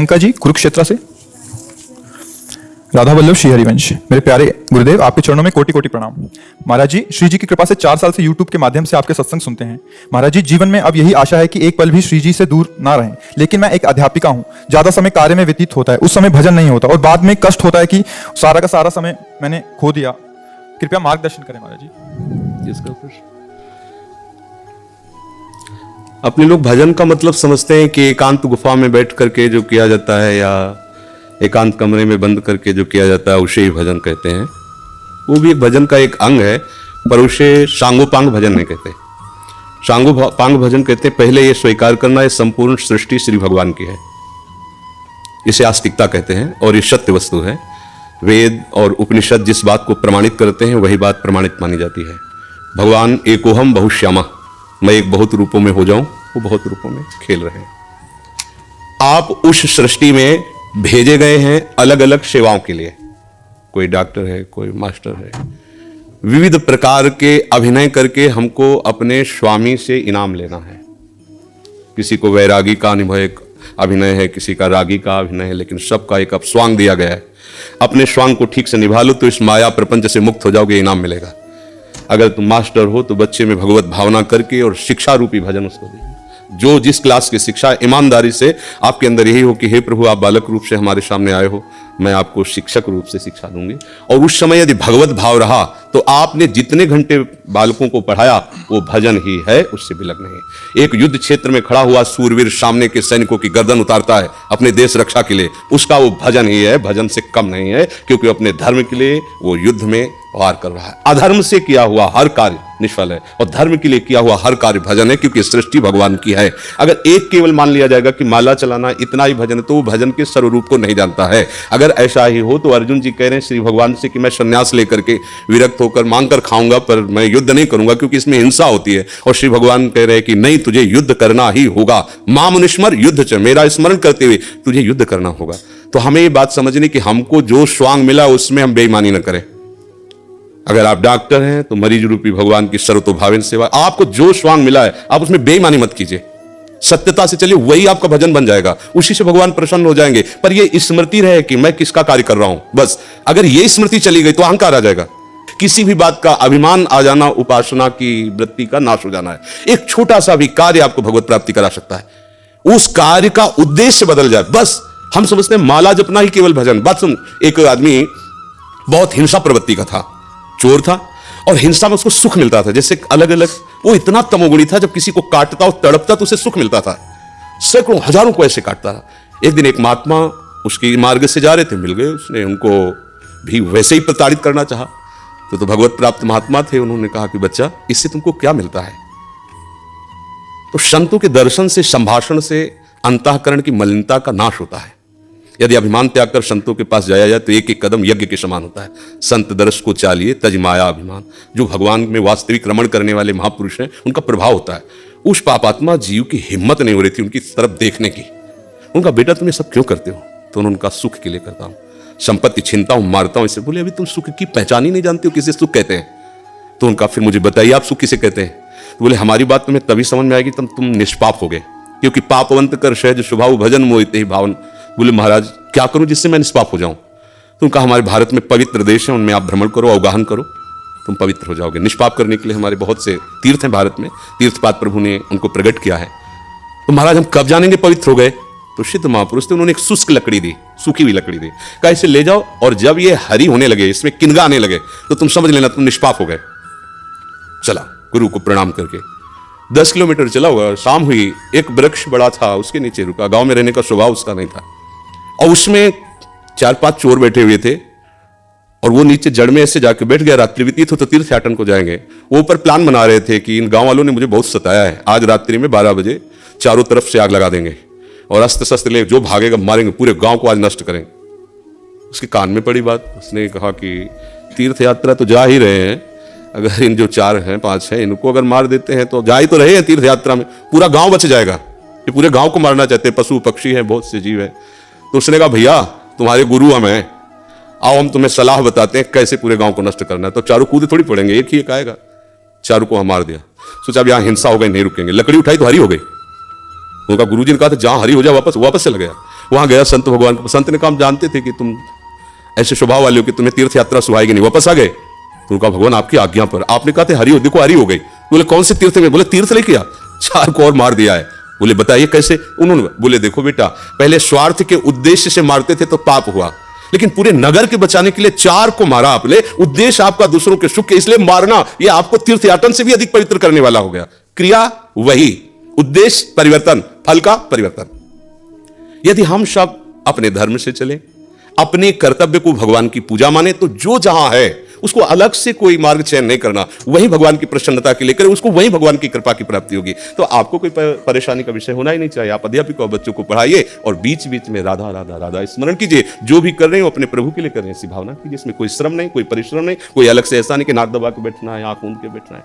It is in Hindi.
प्रियंका जी कुरुक्षेत्र से। राधा वल्लभ श्री हरिवंश। मेरे प्यारे गुरुदेव, आपके चरणों में कोटि कोटि प्रणाम। महाराज जी, श्री जी की कृपा से 4 साल से YouTube के माध्यम से आपके सत्संग सुनते हैं। महाराज जी, जीवन में अब यही आशा है कि एक पल भी श्री जी से दूर ना रहें। लेकिन मैं एक अध्यापिका हूँ, ज्यादा समय कार्य में व्यतीत होता है, उस समय भजन नहीं होता और बाद में कष्ट होता है कि सारा का सारा समय मैंने खो दिया। कृपया मार्गदर्शन करें महाराज जी। जिसका प्रश्न, अपने लोग भजन का मतलब समझते हैं कि एकांत गुफा में बैठ करके जो किया जाता है या एकांत कमरे में बंद करके जो किया जाता है उसे ही भजन कहते हैं। वो भी एक भजन का एक अंग है, पर उसे सांगोपांग भजन नहीं कहते। सांगोपांग भजन कहते हैं पहले ये स्वीकार करना, ये संपूर्ण सृष्टि श्री भगवान की है। इसे आस्तिकता कहते हैं और ये सत्य वस्तु है। वेद और उपनिषद जिस बात को प्रमाणित करते हैं वही बात प्रमाणित मानी जाती है। भगवान एकोहम बहुश्यामा, मैं एक बहुत रूपों में हो जाऊं, वो बहुत रूपों में खेल रहे हैं। आप उस सृष्टि में भेजे गए हैं अलग अलग सेवाओं के लिए। कोई डॉक्टर है, कोई मास्टर है, विविध प्रकार के अभिनय करके हमको अपने स्वामी से इनाम लेना है। किसी को वैरागी का अभिनय है, किसी का रागी का अभिनय है, लेकिन सबका एक अब स्वांग दिया गया है। अपने स्वांग को ठीक से निभा लो तो इस माया प्रपंच से मुक्त हो जाओगे, इनाम मिलेगा। अगर तुम मास्टर हो तो बच्चे में भगवत भावना करके और शिक्षा रूपी भजन उसको दीजिए। जो जिस क्लास की शिक्षा, ईमानदारी से आपके अंदर यही हो कि हे प्रभु, आप बालक रूप से हमारे सामने आए हो, मैं आपको शिक्षक रूप से शिक्षा दूंगी। और उस समय यदि भगवत भाव रहा तो आपने जितने घंटे बालकों को पढ़ाया वो भजन ही है, उससे बिलग नहीं। एक युद्ध क्षेत्र में खड़ा हुआ सूरवीर सामने के सैनिकों की गर्दन उतारता है अपने देश रक्षा के लिए, उसका वो भजन ही है, भजन से कम नहीं है, क्योंकि अपने धर्म के लिए वो युद्ध में वार कर रहा है। अधर्म से किया हुआ हर कार्य निष्फल है और धर्म के लिए किया हुआ हर कार्य भजन है, क्योंकि सृष्टि भगवान की है। अगर एक केवल मान लिया जाएगा कि माला चलाना इतना ही भजन है तो वो भजन के सर्वरूप को नहीं जानता है। अगर ऐसा ही हो तो अर्जुन जी कह रहे हैं श्री भगवान से कि मैं संन्यास लेकर के विरक्त होकर मांग कर खाऊंगा, पर मैं युद्ध नहीं करूंगा क्योंकि इसमें हिंसा होती है। और श्री भगवान कह रहे हैं कि नहीं, तुझे युद्ध करना ही होगा। मामुनिस्मर युद्ध च, मेरा स्मरण करते हुए तुझे युद्ध करना होगा। तो हमें ये बात समझनी कि हमको जो स्वांग मिला उसमें हम बेईमानी न करें। अगर आप डॉक्टर हैं तो मरीज रूपी भगवान की सर्वतोभावेन सेवा, आपको जो स्वांग मिला है आप उसमें बेईमानी मत कीजिए, सत्यता से चलिए, वही आपका भजन बन जाएगा, उसी से भगवान प्रसन्न हो जाएंगे। पर ये स्मृति रहे कि मैं किसका कार्य कर रहा हूं, बस अगर ये स्मृति चली गई तो अहंकार आ जाएगा। किसी भी बात का अभिमान आ जाना उपासना की वृत्ति का नाश हो जाना है। एक छोटा सा भी कार्य आपको भगवत प्राप्ति करा सकता है, उस कार्य का उद्देश्य बदल जाए। बस हम समझते हैं माला जपना ही केवल भजन। बात सुन, एक आदमी बहुत हिंसा प्रवृत्ति का था, चोर था और हिंसा में उसको सुख मिलता था। जैसे अलग अलग, वो इतना तमोगुणी था, जब किसी को काटता और तड़पता तो उसे सुख मिलता था। सैकड़ों हजारों को ऐसे काटता था। एक दिन एक महात्मा उसकी मार्ग से जा रहे थे, मिल गए, उसने उनको भी वैसे ही प्रताड़ित करना चाहा। तो भगवत प्राप्त महात्मा थे, उन्होंने कहा कि बच्चा, इससे तुमको क्या मिलता है? तो संतों के दर्शन से, संभाषण से अंतःकरण की मलिनता का नाश होता है। यदि अभिमान त्याग कर संतों के पास जाया जाए तो एक एक कदम यज्ञ के समान होता है। संत दर्श को चालिए तज माया अभिमान। जो भगवान में वास्तविक रमण करने वाले महापुरुष हैं उनका प्रभाव होता है। उस पापात्मा जीव की हिम्मत नहीं हो रही थी उनकी तरफ देखने की। उनका बेटा तुम ये सब क्यों करते हो? तो उन्होंने उनका सुख के लिए करता हूं, संपत्ति छीनता हूं, मारता हूं। इससे बोले अभी तुम सुख की पहचान ही नहीं जानते हो, किसे सुख कहते हैं? तो उनका फिर मुझे बताइए आप सुख किसे कहते हैं? तो बोले हमारी बात तुम्हें तभी समझ में आएगी तब तुम निष्पाप हो गए, क्योंकि पापवंत कर सहज स्वभाव भजन मोहिते ही भावन। बोले महाराज क्या करूं जिससे मैं निष्पाप हो जाऊं? तो उनका हमारे भारत में पवित्र देश है, उनमें आप भ्रमण करो, अवगाहन करो, तुम पवित्र हो जाओगे। निष्पाप करने के लिए हमारे बहुत से तीर्थ हैं भारत में, तीर्थपाद प्रभु ने उनको प्रकट किया है। तो महाराज हम कब जानेंगे पवित्र हो गए? तो सिद्ध महापुरुष थे, उन्होंने एक शुष्क लकड़ी दी, सूखी हुई लकड़ी दी, कहा इसे ले जाओ और जब ये हरी होने लगे, इसमें किनगा आने लगे तो तुम समझ लेना तुम निष्पाप हो गए। चला गुरु को प्रणाम करके 10 किलोमीटर चला हुआ, शाम हुई, एक वृक्ष बड़ा था उसके नीचे रुका। गांव में रहने का स्वभाव उसका नहीं था और उसमें 4-5 चोर बैठे हुए थे और वो नीचे जड़ में ऐसे जाके बैठ गया। रात्रि व्यतीत हो तो तीर्थयाटन को जाएंगे। वो ऊपर प्लान बना रहे थे कि इन गांव वालों ने मुझे बहुत सताया है, आज रात्रि में 12 बजे चारों तरफ से आग लगा देंगे और अस्त्र शस्त्र ले जो भागेगा मारेंगे, पूरे गांव को आज नष्ट करेंगे। उसके कान में पड़ी बात, उसने कहा कि तीर्थ यात्रा तो जा ही रहे हैं, अगर इन जो 4 हैं 5 हैं इनको अगर मार देते हैं तो जा ही तो रहे हैं तीर्थ यात्रा में, पूरा गांव बच जाएगा। ये पूरे गांव को मारना चाहते हैं, पशु पक्षी हैं, बहुत से जीव हैं। तो उसने कहा भैया तुम्हारे गुरु हम हैं, आओ हम तुम्हें सलाह बताते हैं कैसे पूरे गांव को नष्ट करना है। तो चारों कूदे थोड़ी पड़ेंगे, एक ही एक आएगा। चारों को हम मार दिया। सोचा अब यहाँ हिंसा हो गई, नहीं रुकेंगे। लकड़ी उठाई तो हरी हो गई। उनका गुरुजी ने कहा था जहां हरी हो जाए वापस चला गया। वहां गया संत भगवान को, संत ने कहा हम जानते थे कि तुम ऐसे स्वभाव वाले हो कि तुम्हें तीर्थ यात्रा सुहाएगी नहीं, वापस आ गए। तो उनका भगवान आपकी आज्ञा पर। आपने कहा थे हरि हो, देखो हरि हो गई। बोले कौन से तीर्थ में? बोले तीर्थ लेके आ, 4 को और मार दिया है। बोले बताइए कैसे? उन्होंने बोले देखो बेटा, पहले स्वार्थ के उद्देश्य से मारते थे तो पाप हुआ, लेकिन पूरे नगर के बचाने के लिए 4 को मारा आपने। उद्देश्य आपका दूसरों के सुख के, इसलिए मारना ये आपको तीर्थ याटन से भी अधिक पवित्र करने वाला हो गया। क्रिया वही, उद्देश्य परिवर्तन, फल का परिवर्तन। यदि हम सब अपने धर्म से चले, अपने कर्तव्य को भगवान की पूजा माने, तो जो जहां है उसको अलग से कोई मार्ग चयन नहीं करना, वही भगवान की प्रसन्नता के लिए करे, उसको वही भगवान की कृपा की प्राप्ति होगी। तो आपको कोई परेशानी का विषय होना ही नहीं चाहिए। आप अध्यापक और बच्चों को पढ़ाइए और बीच बीच में राधा राधा राधा स्मरण कीजिए। जो भी कर रहे हो अपने प्रभु के लिए कर रहे हैं, ऐसी भावना कीजिए। इसमें कोई श्रम नहीं, कोई परिश्रम नहीं, कोई अलग से ऐसा नहीं कि नाक दबा के बैठना है, आंख मूंद के बैठना है।